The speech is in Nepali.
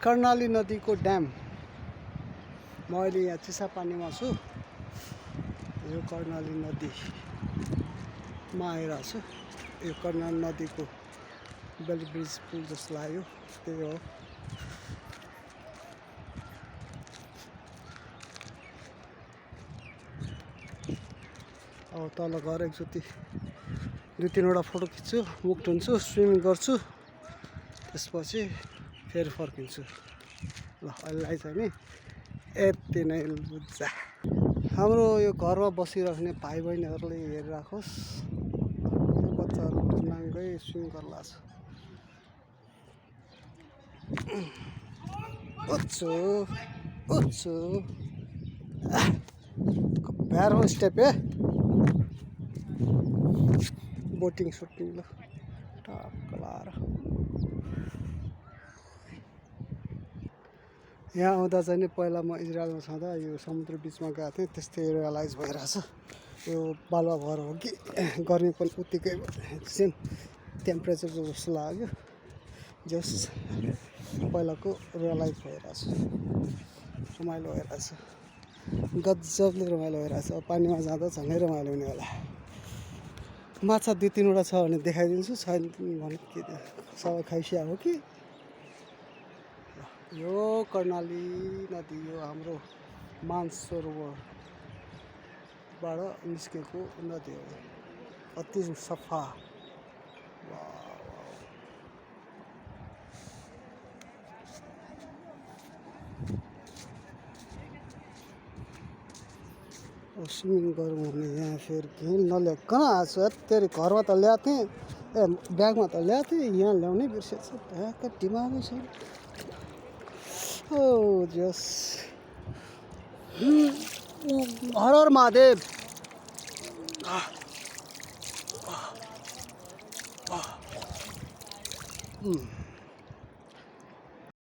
कर्णाली नदीको ड्याम। म अहिले यहाँ चिसापानीमा छु। यो कर्णाली नदीमा आइरहेको छु। यो कर्णाली नदीको बेल ब्रिज पुल जस्तो लाग्यो, त्यही हो। अब तल गएर एकचोटि 2-3वटा फोटो खिच्छु, मुख धुन्छु, स्विमिङ गर्छु, त्यसपछि फेरि फर्किन्छु। ल अहिलेलाई चाहिँ नि यति नै बुझ्छ। हाम्रो यो घरमा बसिराख्ने भाइ बहिनीहरूले हेरिराखोस्, बच्चाहरू नाङ्गै स्विमिङ गर्न लाग्छ। उच्चो उच्चो प्यारो स्टेप है, बोटिङ सुटिङ ल टक्क लाएर। यहाँ आउँदा चाहिँ नि पहिला म इजरायलमा छँदा यो समुद्र बिचमा गएको थिएँ, त्यस्तै रियलाइज भइरहेछ। यो बालुवा भएर हो कि गर्मी पनि उत्तिकै सेम टेम्परेचर जस्तो लाग्यो। जस पहिलाको रियलाइज भइरहेछ, रमाइलो भइरहेछ, गजबले रमाइलो भइरहेछ। अब पानीमा जाँदा झनै रमाइलो हुने होला। माछा 2-3वटा छ भने देखाइदिन्छु, छैन भने के सबै खाइसिया हो कि। यो कर्णाली नदी, यो हाम्रो मानसरोवरबाट निस्केको नदी हो, अति सफा। स्विमिङ गरौँ भने यहाँ फेरि केही नल्याए कहाँ आएको छु। तेरि घरमा त ल्याएको थिएँ, ब्यागमा त ल्याएको थिएँ, यहाँ ल्याउनै बिर्सेछ। ठ्याक्क दिमागै छैन। ओ जस हर हर महादेव।